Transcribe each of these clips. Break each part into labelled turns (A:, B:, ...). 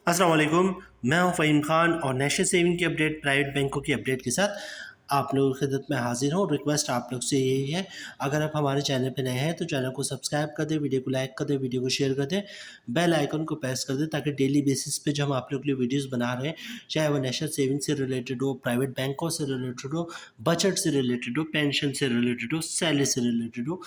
A: अस्सलाम वालेकुम। मैं हूं फ़हीम खान और नेशनल सेविंग की अपडेट, प्राइवेट बैंकों की अपडेट के साथ आप लोगों की खिदमत में हाजिर हूं। रिक्वेस्ट आप लोग से यही है, अगर आप हमारे चैनल पे नए हैं तो चैनल को सब्सक्राइब कर दें, वीडियो को लाइक कर दें, वीडियो को शेयर कर दें, बेल आइकन को प्रेस कर दें ताकि डेली बेसिस पे जो हम आप लोग के लिए वीडियोस बना रहे हैं, चाहे वो नेशनल सेविंग से रिलेटेड हो, प्राइवेट बैंकों से रिलेटेड हो, बजट से रिलेटेड हो, पेंशन से रिलेटेड हो, सैलरी से रिलेटेड हो,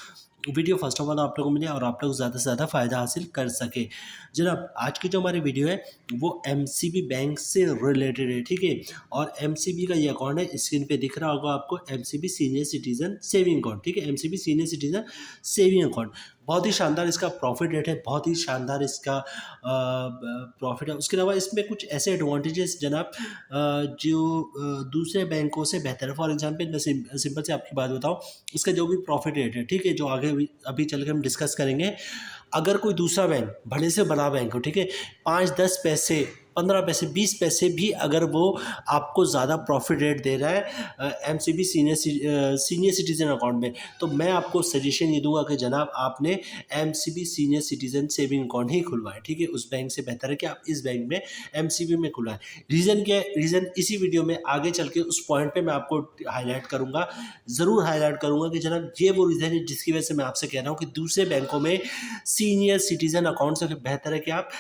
A: वीडियो फर्स्ट ऑफ ऑल आप लोगों को मिले और आप लोग ज़्यादा से ज़्यादा फ़ायदा हासिल कर सके। जनाब, आज की जो हमारी वीडियो है वो एमसीबी बैंक से रिलेटेड है, ठीक है। और एमसीबी का ये अकाउंट है, स्क्रीन पे दिख रहा होगा आपको, MCB senior citizen saving account, ठीक है। MCB senior citizen saving account बहुत ही शानदार इसका प्रॉफिट रेट है, बहुत ही शानदार इसका प्रॉफिट है। उसके अलावा इसमें कुछ ऐसे एडवांटेजेस जनाब जो दूसरे बैंकों से बेहतर है। फॉर एग्जांपल मैं सिंपल से आपकी बात बताऊं, इसका जो भी प्रॉफिट रेट है, ठीक है, जो आगे अभी चल के हम डिस्कस करेंगे। अगर कोई दूसरा बैंक, बड़े से बड़ा बैंक हो, ठीक है, 5-10 पैसे, 15 पैसे, 20 पैसे भी अगर वो आपको ज़्यादा प्रॉफिट रेट दे रहा है एमसीबी सीनियर सिटीजन अकाउंट में, तो मैं आपको सजेशन ये दूंगा कि जनाब आपने MCB senior citizen saving account ही खुलवाएं, ठीक है। उस बैंक से बेहतर है कि आप इस बैंक में एमसीबी में खुलवाएं। रीज़न क्या है? रीज़न इसी वीडियो में आगे चल के उस पॉइंट पे मैं आपको हाईलाइट करूंगा, ज़रूर हाईलाइट करूंगा कि जनाब ये वो रीज़न है जिसकी वजह से मैं आपसे कह रहा हूँ कि दूसरे बैंकों में सीनियर सिटीजन अकाउंट से बेहतर है कि आप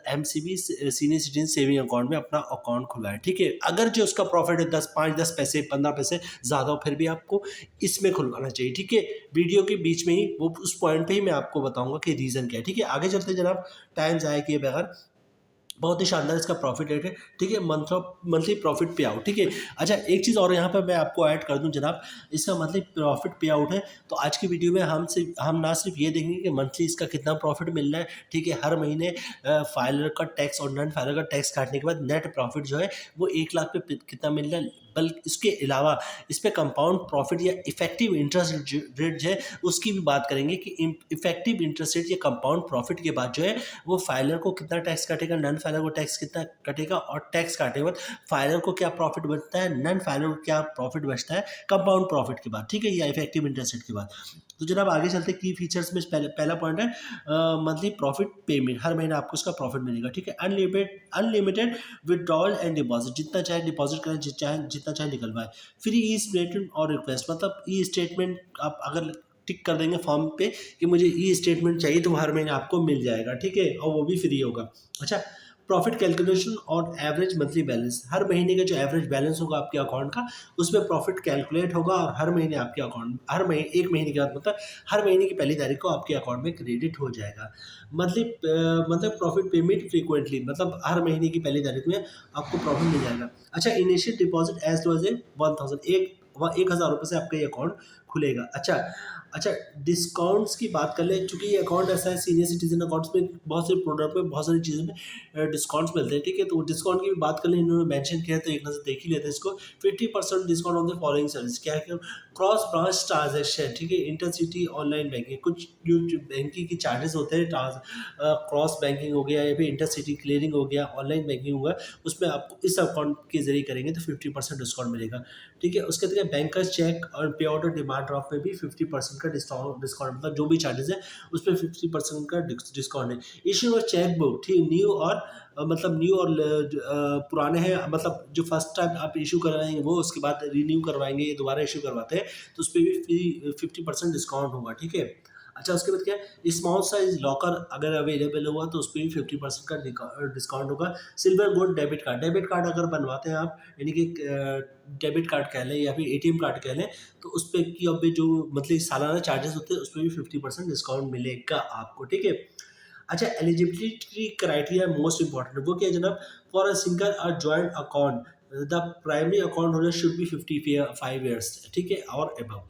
A: MCB senior citizen saving account में अपना अकाउंट खुलवाएं, ठीक है। अगर जो उसका प्रॉफिट है 5-10 पैसे, 15 पैसे ज़्यादा हो, फिर भी आपको इसमें खुलवाना चाहिए, ठीक है। वीडियो के बीच में ही वो उस पॉइंट पे ही मैं आपको बताऊंगा कि रीज़न क्या है, ठीक है। आगे चलते जनाब, टाइम ज़ाया किए बगैर, बहुत ही शानदार इसका प्रॉफिट रेट है, ठीक है। मंथली प्रॉफिट पे आउट, ठीक है। अच्छा, एक चीज़ और यहाँ पर मैं आपको ऐड कर दूं जनाब, इसका मंथली प्रॉफिट पे आउट है तो आज की वीडियो में हम ना सिर्फ ये देखेंगे कि मंथली इसका कितना प्रॉफिट मिल रहा है, ठीक है। हर महीने फाइलर का टैक्स और नॉन फाइलर का टैक्स काटने के बाद नेट प्रॉफिट जो है वो 1 लाख पे कितना मिल रहा है, बल्कि इसके अलावा इस पे कंपाउंड प्रॉफिट या इफेक्टिव इंटरेस्ट रेट जो है उसकी भी बात करेंगे कि इफेक्टिव इंटरेस्ट रेट या कंपाउंड प्रॉफिट के बाद जो है वो फाइलर को कितना टैक्स कटेगा, नॉन फाइलर को टैक्स कितना कटेगा, और टैक्स काटे बाद फाइलर को क्या प्रॉफिट बचता है, नॉन फाइलर को क्या प्रॉफिट बचता है कंपाउंड प्रॉफिट के बाद, ठीक है, या इफेक्टिव इंटरेस्ट रेट के बाद। तो जनाब आगे चलते की फीचर्स में पहला पॉइंट है मंथली प्रॉफिट पेमेंट, हर महीने आपको उसका प्रॉफिट मिलेगा, ठीक है। अनलिमिटेड विड्रॉल एंड डिपॉजिट, जितना चाहे डिपॉजिट करें, जितना चाहे निकलवाएं। फ्री ई स्टेटमेंट और रिक्वेस्ट, मतलब ई स्टेटमेंट आप अगर टिक कर देंगे फॉर्म पे कि मुझे ई स्टेटमेंट चाहिए तो हर महीने आपको मिल जाएगा, ठीक है, और वो भी फ्री होगा। अच्छा, प्रॉफिट कैलकुलेशन और एवरेज मंथली बैलेंस, हर महीने का जो एवरेज बैलेंस होगा आपके अकाउंट का उसमें प्रॉफिट कैलकुलेट होगा और हर महीने आपके अकाउंट, हर महीने, एक महीने के बाद मतलब हर महीने की पहली तारीख को आपके अकाउंट में क्रेडिट हो जाएगा। मतलब प्रॉफिट पेमेंट फ्रीक्वेंटली, मतलब हर महीने की पहली तारीख में आपको प्रॉफिट मिल जाएगा। अच्छा, initial deposit as low as 1,000 रुपये से आपका ये अकाउंट खुलेगा। अच्छा, डिस्काउंट्स की बात कर ले, चूँकि ये अकाउंट ऐसा है, सीनियर सिटीजन अकाउंट्स में बहुत से प्रोडक्ट में, बहुत सारी चीज़ों में डिस्काउंट्स मिलते हैं, ठीक है। तो डिस्काउंट की भी बात कर ले, इन्होंने मेंशन किया है तो एक नज़र देख ही लेते हैं इसको। 50% discount on the following service, क्या है, क्रॉस ब्रांच ट्रांजेक्शन, ठीक है, इंटरसिटी ऑनलाइन बैंकिंग, कुछ जो बैंकिंग की चार्जेस होते हैं, क्रॉस बैंकिंग हो गया या फिर इंटरसिटी क्लियरिंग हो गया, ऑनलाइन बैंकिंग हुआ, उसमें आपको इस अकाउंट के जरिए करेंगे तो 50% डिस्काउंट मिलेगा, ठीक है। उसके बाद बैंकर्स चेक और पे आउट और डिमांड ड्राफ्ट में भी 50% का डिस्काउंट, मतलब जो भी चार्जेस है उस पर 50% का डिस्काउंट है। इशू और चेक बुक, ठीक, न्यू और मतलब न्यू और पुराने हैं, मतलब जो फर्स्ट टाइम आप इशू करवाएंगे वो, उसके बाद रिन्यू करवाएंगे, ये दोबारा इशू करवाते हैं तो उस पर भी 50% डिस्काउंट होगा, ठीक है। अच्छा, उसके बाद क्या है, स्मॉल साइज लॉकर अगर अवेलेबल हुआ तो उस पर भी 50% का डिस्काउंट होगा। सिल्वर गोल्ड डेबिट कार्ड अगर बनवाते हैं आप, यानी कि डेबिट कार्ड कह लें या फिर एटीएम कार्ड कह लें, तो उस पर की अब जो मतलब सालाना चार्जेस होते हैं उस पर भी 50% डिस्काउंट मिलेगा आपको, ठीक है। अच्छा, एलिजिबिलिटी क्राइटेरिया मोस्ट इंपॉर्टेंट, वो क्या है जनाब, फॉर अ सिंगल और joint account the primary account holder should be 55 years, ठीक है, और अबव।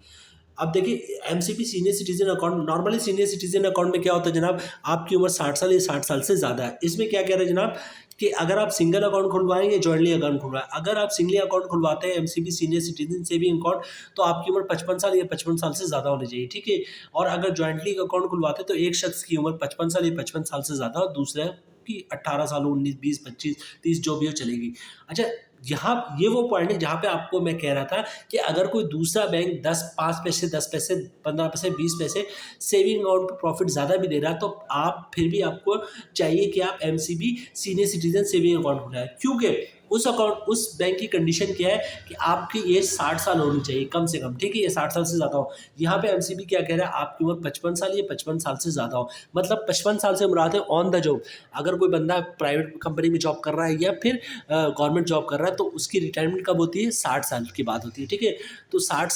A: अब देखिए, MCB senior citizen account, normally senior citizen account में क्या होता है जनाब, आपकी उम्र 60 साल या 60 साल से ज़्यादा है। इसमें क्या कह रहे हैं जनाब कि अगर आप सिंगल अकाउंट खुलवाएंगे, जॉइंटली अकाउंट खुलवाएं, अगर आप सिंगली अकाउंट खुलवाते हैं MCB senior citizen saving account, तो आपकी उम्र 55 साल या 55 साल से ज़्यादा होनी चाहिए, ठीक है। और अगर जॉइंटली अकाउंट खुलवाते हैं तो एक शख्स की उम्र 55 साल या 55 साल से ज़्यादा और दूसरा की 18 साल, 19, 20, 25, 30 जो भी हो चलेगी। अच्छा, यहाँ ये वो पॉइंट है जहाँ पे आपको मैं कह रहा था कि अगर कोई दूसरा बैंक 5 पैसे, 10 पैसे, 15 पैसे, 20 पैसे सेविंग अकाउंट पे प्रॉफिट ज़्यादा भी दे रहा है, तो आप फिर भी आपको चाहिए कि आप MCB senior citizen saving account खुलाएं। क्योंकि उस बैंक की कंडीशन क्या है कि आपकी एज 60 साल होनी चाहिए कम से कम, ठीक है, ये 60 साल से ज़्यादा हो। यहाँ पे एमसीबी क्या कह रहा है, आपकी उम्र 55 साल, ये 55 साल से ज़्यादा हो। मतलब 55 साल से मुराद है ऑन द जॉब। अगर कोई बंदा प्राइवेट कंपनी में जॉब कर रहा है या फिर गवर्नमेंट जॉब कर रहा है, तो उसकी रिटायरमेंट कब होती है, 60 साल की बात होती है, ठीक है। तो 60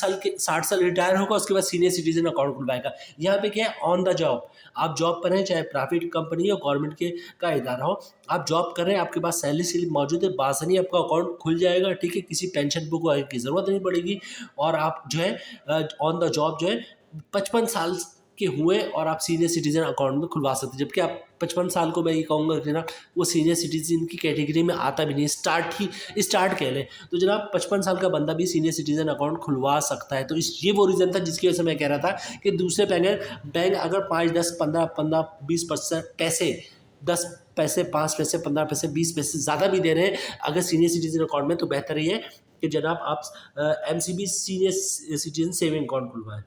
A: साल रिटायर होगा, उसके बाद सीनियर सिटीजन अकाउंट खुलवाएगा। यहाँ पे क्या है, ऑन द जॉब। आप जॉब पर हैं, चाहे प्राइवेट कंपनी हो, गवर्नमेंट के का इदारा हो, आप जॉब कर रहे हैं, आपके पास सैलरी स्लिप मौजूद है, बासानी आपका अकाउंट खुल जाएगा, ठीक है। किसी पेंशन बुक की ज़रूरत नहीं पड़ेगी, और आप जो है ऑन द जॉब जो है 55 साल के हुए और आप सीनियर सिटीजन अकाउंट में खुलवा सकते हैं। जबकि आप 55 साल को मैं ये कहूँगा कि ना वो सीनियर सिटीजन की कैटेगरी में आता भी नहीं, स्टार्ट कह लें तो जनाब 55 साल का बंदा भी सीनियर सिटीजन अकाउंट खुलवा सकता है। तो ये वो रीज़न था जिसकी वजह से मैं कह रहा था कि दूसरे बैंक अगर 5, 10, 15, 20% पैसे, 10 पैसे, 5 पैसे, 15 पैसे, 20 पैसे ज़्यादा भी दे रहे हैं अगर सीनियर सिटीजन अकाउंट में, तो बेहतर ये है कि जनाब आप MCB senior citizen saving account खुलवाएं।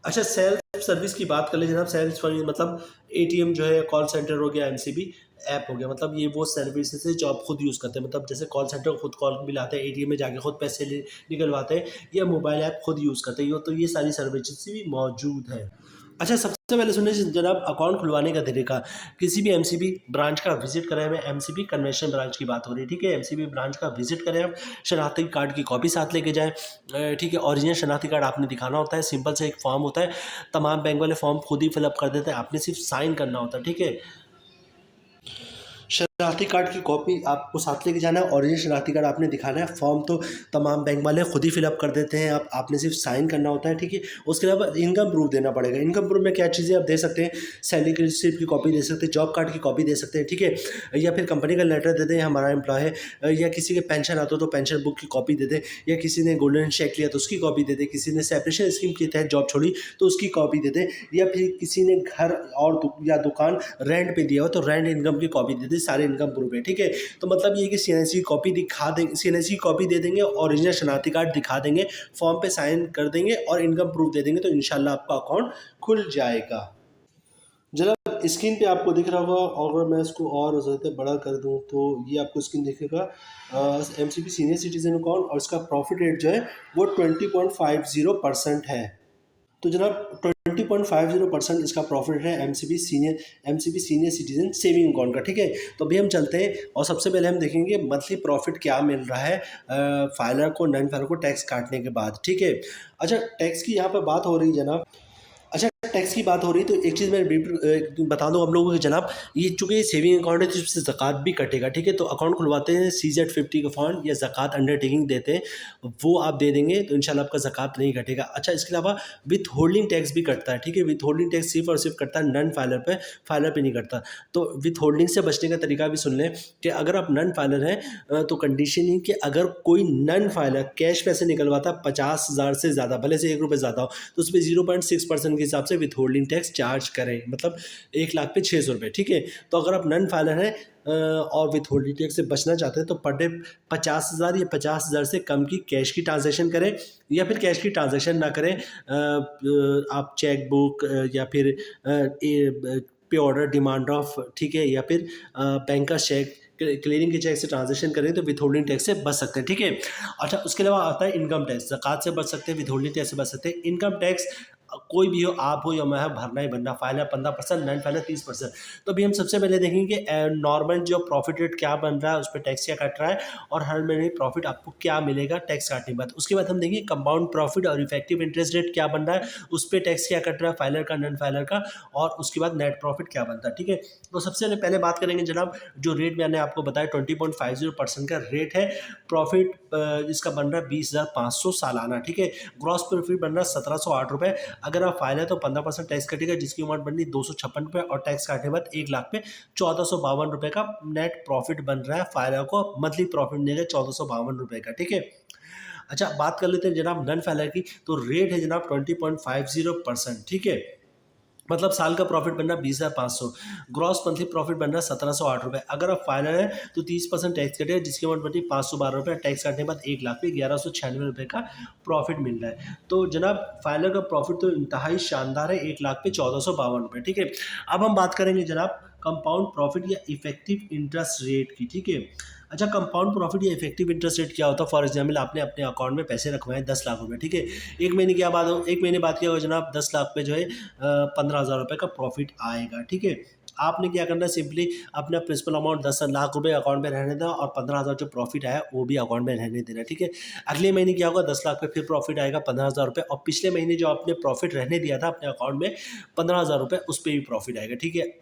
A: अच्छा, सेल्फ सर्विस की बात कर ले जनाब। सेल्फ सर्विस मतलब एटीएम जो है, कॉल सेंटर हो गया, एमसीबी ऐप हो गया, मतलब ये वो सर्विसेज है जो आप खुद यूज़ करते हैं। मतलब जैसे कॉल सेंटर खुद कॉल मिलाते हैं, एटीएम में जाके खुद पैसे निकलवाते हैं, या मोबाइल ऐप खुद यूज़ करते हैं, तो ये सारी सर्विसेज भी मौजूद है। अच्छा, सबसे पहले सुनिए जनाब अकाउंट खुलवाने का तरीका। किसी भी एमसीबी ब्रांच का विजिट करें, हमें एमसीबी कन्वेंशन ब्रांच की बात हो रही है, ठीक है। एमसीबी ब्रांच का विजिट करें आप, शनाख्ती कार्ड की कॉपी साथ लेके जाएं, ठीक है। ओरिजिनल शनाख्ती कार्ड आपने दिखाना होता है, सिंपल से एक फॉर्म होता है, तमाम बैंक वाले फॉर्म खुद ही फिलअप कर देते हैं, आपने सिर्फ साइन करना होता है, ठीक है। शनाख्ती कार्ड की कॉपी आपको साथ लेके जाना है, ओरिजिनल शनाख्ती कार्ड आपने दिखाना है, फॉर्म तो तमाम बैंक वाले खुद ही फिलअप कर देते हैं, आपने सिर्फ साइन करना होता है, ठीक है। उसके अलावा इनकम प्रूफ देना पड़ेगा। इनकम प्रूफ में क्या चीज़ें आप दे सकते हैं, सैलरी की रिसिप्ट की कॉपी दे सकते हैं, जॉब कार्ड की कॉपी दे सकते हैं, ठीक है, या फिर कंपनी का लेटर दे दें, हमारा एम्प्लॉय है, या किसी के पेंशन आता हो तो पेंशन बुक की कॉपी दे दें, या किसी ने गोल्डन चेक लिया तो उसकी कॉपी दे दें, किसी ने सेपरेशन स्कीम के तहत जॉब छोड़ी तो उसकी कॉपी दे दें, या फिर किसी ने घर और या दुकान रेंट पे दिया हो तो रेंट इनकम की कॉपी दे दें, सारे इनकम प्रूफ है, ठीक है। तो मतलब ये कि सीएनसी की कॉपी दिखा देंगे, सीएनसी की कॉपी दे देंगे, ओरिजिनल शनाख्ती कार्ड दिखा देंगे, फॉर्म पे साइन कर देंगे और इनकम प्रूफ दे देंगे, तो इंशाल्लाह आपका अकाउंट खुल जाएगा। जनाब स्क्रीन पे आपको दिख रहा होगा, और अगर मैं इसको और ज़्यादा बड़ा कर दूं तो ये आपको स्क्रीन दिखेगा एमसीबी सीनियर सिटीजन अकाउंट, और इसका प्रॉफिट रेट जो है वो 20.50% है। तो जनाब 20.50% इसका प्रॉफिट है MCB senior citizen saving account का, ठीक है। तो अभी हम चलते हैं और सबसे पहले हम देखेंगे मंथली प्रॉफिट क्या मिल रहा है फाइलर को, नॉन फाइलर को टैक्स काटने के बाद, ठीक है। अच्छा, टैक्स की यहाँ पर बात हो रही है जनाब। अच्छा, टैक्स की बात हो रही है तो एक चीज़ मैं बता दूं आप लोगों को जनाब, ये चूँकि सेविंग अकाउंट है तो इससे ज़कात भी कटेगा, ठीक है। तो अकाउंट खुलवाते हैं CZ50 का फंड या ज़कात अंडरटेकिंग देते हैं, वो आप दे देंगे तो इंशाल्लाह आपका ज़कात नहीं कटेगा। अच्छा, इसके अलावा विथ होल्डिंग टैक्स भी कटता है, ठीक है। विथ होल्डिंग टैक्स सिर्फ और सिर्फ कटता है नन फाइलर पे, फाइलर पे नहीं कटता। तो विथ होल्डिंग से बचने का तरीका भी सुन लें कि अगर आप नन फाइलर हैं तो कंडीशन ही कि अगर कोई नन फाइलर कैश पैसे निकलवाता 50,000 से ज़्यादा, भले से 1 रुपये ज़्यादा हो, तो उस पर 0.6% के हिसाब से विथ होल्डिंग टैक्स चार्ज करें, मतलब 1 लाख पे 600 रुपये, ठीक है। तो अगर आप नन फाइलर हैं और विथ होल्डिंग टैक्स से बचना चाहते हैं तो पर डे 50,000 या 50,000 से कम की कैश की ट्रांजैक्शन करें, या फिर कैश की ट्रांजैक्शन ना करें, आप चेक बुक या फिर पे ऑर्डर डिमांड ड्राफ्ट, ठीक है, या फिर बैंक का चेक, क्लियरिंग के चेक से ट्रांजैक्शन करें तो विथ होल्डिंग टैक्स से बच सकते हैं, ठीक है। अच्छा, उसके अलावा आता है इनकम टैक्स, ज़कात से बच सकते हैं, विथ होल्डिंग टैक्स से बच सकते हैं। इनकम टैक्स कोई भी हो, आप हो या मैं हो, भरना ही भरना। Filer 15%, non filer 30%। तो अभी हम सबसे पहले देखेंगे नॉर्मल जो प्रॉफिट रेट क्या बन रहा है, उस पर टैक्स क्या कट रहा है, और हर महीने प्रॉफिट आपको क्या मिलेगा टैक्स काटने के बाद। उसके बाद हम देखेंगे कंपाउंड प्रॉफिट और इफेक्टिव इंटरेस्ट रेट क्या बन रहा है, उस पर टैक्स क्या कट रहा है फाइलर का, नॉन फाइलर का, और उसके बाद नेट प्रॉफिट क्या बनता है, ठीक है। तो सबसे पहले बात करेंगे जनाब, जो रेट मैंने आपको बताया 20.50% का रेट है। प्रॉफिट इसका बन रहा है 20,500 सालाना, ठीक है। ग्रॉस प्रॉफिट बन रहा है 1,708 रुपये। अगर आप फाइल है तो 15% टैक्स कटेगा, जिसकी अमाउंट बन रही 256 रुपये, और टैक्स काटने के बाद 1 लाख पे 1452 रुपये का नेट प्रॉफिट बन रहा है। फाइलर को मंथली प्रॉफिट मिलेगा 1452 रुपये का, ठीक है। अच्छा, बात कर लेते हैं जनाब नन फाइलर की। तो रेट है जनाब 20.50%, ठीक है। मतलब साल का प्रॉफिट बन रहा 20,500, ग्रॉस मंथली प्रॉफिट बन रहा 1,708 रुपये। अगर आप फाइनल है तो 30% टैक्स कटे, जिसके अमाउंट बनती है 512 रुपये। टैक्स काटने के बाद 1,00,000 पे 1,196 रुपये का प्रॉफिट मिल रहा है। तो जनाब फाइनल का प्रॉफिट तो इंतहाई शानदार है, 1,00,000 पे 1,452 रुपये। ठीक है, अब हम बात करेंगे जनाब कंपाउंड प्रॉफिट या इफेक्टिव इंटरेस्ट रेट की। ठीक है, अच्छा कंपाउंड प्रॉफिट या इफेक्टिव इंटरेस्ट रेट क्या होता है? फॉर एग्जाम्पल आपने अपने अकाउंट में पैसे रखवाए 10,00,000 रुपये। ठीक है, एक महीने क्या बात हो, एक महीने बाद क्या होगा जनाब, 10,00,000 पे जो है 15,000 रुपये का प्रॉफिट आएगा। ठीक है, आपने क्या करना है, सिंपली अपना प्रिंसिपल अमाउंट 10,00,000 रुपये अकाउंट में रहने देना और 15,000 जो प्रॉफिट आया वो भी अकाउंट में रहने देना। ठीक है, अगले महीने क्या होगा, 10,00,000 पे फिर प्रॉफिट आएगा 15,000 रुपये, और पिछले महीने जो आपने प्रॉफिट रहने दिया था अपने अकाउंट में 15,000 रुपये, उस पर भी प्रॉफिट आएगा। ठीक है,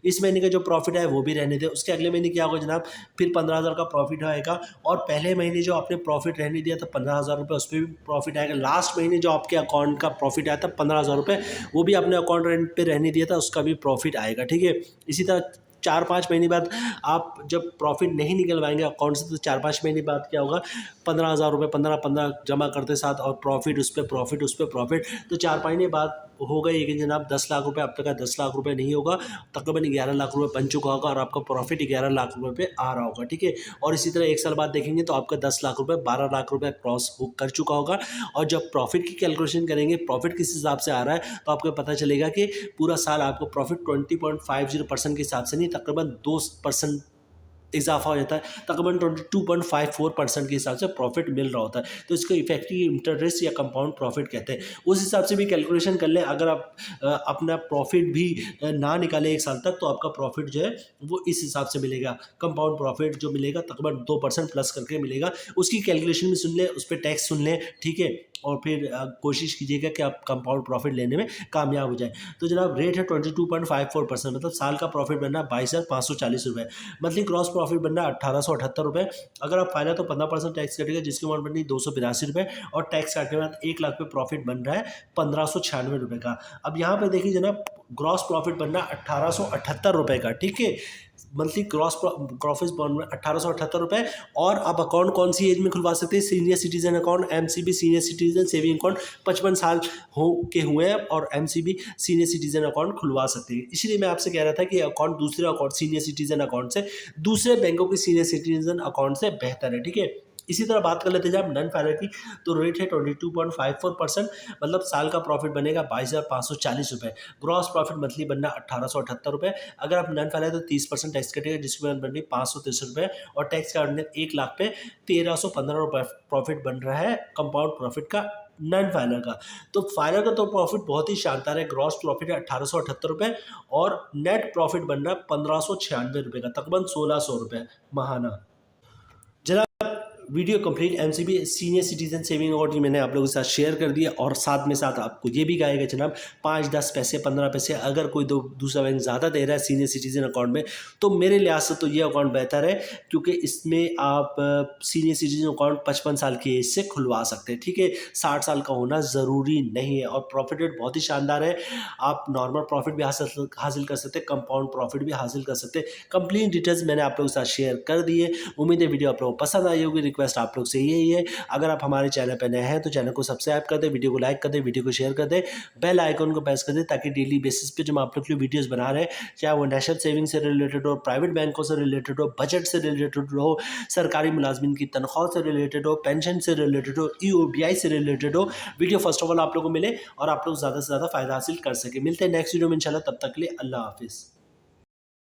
A: इस महीने का जो प्रॉफिट है वो भी रहने दें। उसके अगले महीने क्या होगा जनाब, फिर 15,000 का प्रॉफिट आएगा, और पहले महीने जो आपने प्रॉफिट रहने दिया था 15,000 रुपये, उस पर भी प्रॉफिट आएगा। लास्ट महीने जो आपके अकाउंट का प्रॉफिट आया था 15,000 रुपये, वो भी आपने अकाउंट रेंट पे रहने दिया था, उसका भी प्रॉफिट आएगा। ठीक है, इसी तरह 4-5 महीने बाद आप जब प्रॉफिट नहीं निकलवाएंगे अकाउंट से, तो 4-5 महीने बाद क्या होगा, 15,000 रुपये 15-15 जमा करते साथ, और प्रॉफिट उस पर प्रॉफिट उस पर प्रॉफिट, तो 4 महीने बाद होगा ये कि जनाब 10,00,000 रुपये अब तक का 10,00,000 रुपये नहीं होगा, तकरीबन 11,00,000 रुपये बन चुका होगा, और आपका प्रॉफिट 11,00,000 रुपये पे आ रहा होगा। ठीक है, और इसी तरह 1 साल बाद देखेंगे तो आपका 10,00,000 रुपये 12,00,000 रुपये क्रॉस हो कर चुका होगा। और जब प्रॉफिट की कैलकुलेशन करेंगे, प्रॉफिट किस हिसाब से आ रहा है, तो आपको पता चलेगा कि पूरा साल आपको प्रॉफिट 20.50% के हिसाब से नहीं, तकरीबन 2% इजाफा हो जाता है, तकरीबन 22.54% के हिसाब से प्रॉफिट मिल रहा होता है। तो इसको इफेक्टिव इंटरेस्ट या कंपाउंड प्रॉफिट कहते हैं। उस हिसाब से भी कैलकुलेशन कर लें, अगर आप अपना प्रॉफिट भी ना निकालें 1 साल तक, तो आपका प्रॉफिट जो है वो इस हिसाब से मिलेगा। कंपाउंड प्रॉफिट जो मिलेगा तकरीबन 2% प्लस करके मिलेगा। उसकी कैलकुलेशन भी सुन लें, उस पर टैक्स सुन लें। ठीक है, और फिर कोशिश कीजिएगा कि आप कंपाउंड प्रॉफिट लेने में कामयाब हो जाए। तो जनाब रेट है 22.54%, मतलब साल का प्रॉफिट बनना 22,540 रुपये। मंथली क्रॉस प्रॉफिट बनना 1,878 रुपये। अगर आप फायदा तो 15% टैक्स कटेगा, जिसकी अमाउंट बननी 282 रुपये, और टैक्स काटने के बाद 1,00,000 पे प्रॉफिट बन रहा है 1,596 रुपये का। अब यहाँ पे देखिए जनाब, ग्रॉस प्रॉफिट बनना 1,878 रुपये का। ठीक है, मंथली क्रॉस प्रॉफिट बन 1,878 रुपये। और आप अकाउंट कौन सी एज में खुलवा सकते हैं? Senior citizen account, MCB senior citizen saving account 55 साल हो के हुए हैं, और एमसीबी सीनियर सिटीजन अकाउंट खुलवा सकते हैं। इसलिए मैं आपसे कह रहा था कि अकाउंट दूसरे अकाउंट सीनियर सिटीजन अकाउंट से, दूसरे बैंकों के सीनियर सिटीजन अकाउंट से बेहतर है। ठीक है, इसी तरह बात कर लेते हैं जब नन फाइनल की, तो रेट है 22.54%, मतलब साल का प्रॉफिट बनेगा 22,540 रुपये। ग्रॉस प्रॉफिट मंथली बनना 1,878 रुपये। अगर आप नन फाइनल तो 30% टैक्स कटेगा, जिसमें बननी 563 रुपये, और टैक्स काटने 1,00,000 पे 1,315 रुपये प्रॉफिट बन रहा है कंपाउंड प्रॉफिट का, नन फाइनल का। तो फाइनल का तो प्रॉफिट बहुत ही शानदार है। ग्रॉस प्रॉफिट है 1,878 रुपये, और नेट प्रॉफिट बन रहा है 1,596 रुपये का, तकरीबन 1,600 रुपये महाना। Video complete MCB senior citizen saving account की मैंने आप लोगों के साथ शेयर कर दिया, और साथ में साथ आपको ये भी कहेगा जनाब 5-10 पैसे 15 पैसे अगर कोई दूसरा बैंक ज़्यादा दे रहा है सीनियर सिटीजन अकाउंट में, तो मेरे लिहाज से तो ये अकाउंट बेहतर है, क्योंकि इसमें आप सीनियर सिटीजन अकाउंट 55 साल की एज से खुलवा सकते हैं। ठीक है, 60 साल का होना ज़रूरी नहीं है, और प्रॉफिट रेट बहुत ही शानदार है। आप नॉर्मल प्रॉफिट भी हासिल कर सकते हैं, कंपाउंड प्रॉफिट भी हासिल कर सकते हैं। कंप्लीट डिटेल्स मैंने आप लोगों के साथ शेयर कर दी है। उम्मीद है वीडियो आप लोगों को पसंद आई होगी। रिक्वेस्ट आप लोग से यही है, अगर आप हमारे चैनल पर नए हैं तो चैनल को सब्सक्राइब कर दें, वीडियो को लाइक कर दें, वीडियो को शेयर कर दें, बेल आइकन को प्रेस कर दें, ताकि डेली बेसिस पे जब आप लोग की वीडियोस बना रहे हैं, चाहे वो नेशनल सेविंग से रिलेटेड हो, प्राइवेट बैंकों से रिलेटेड हो, बजट से रिलेटेड हो, सरकारी मुलाजमिन की तनख्वाह से रिलेटेड हो, पेंशन से रिलेटेड हो, EOBI से रिलेटेड हो, वीडियो फर्स्ट ऑफ ऑल आप लोगों को मिले और आप लोग ज़्यादा से ज़्यादा फायदा हासिल कर सके। मिलते हैं नेक्स्ट वीडियो में इंशाल्लाह, तब तक के लिए अल्लाह हाफिज़।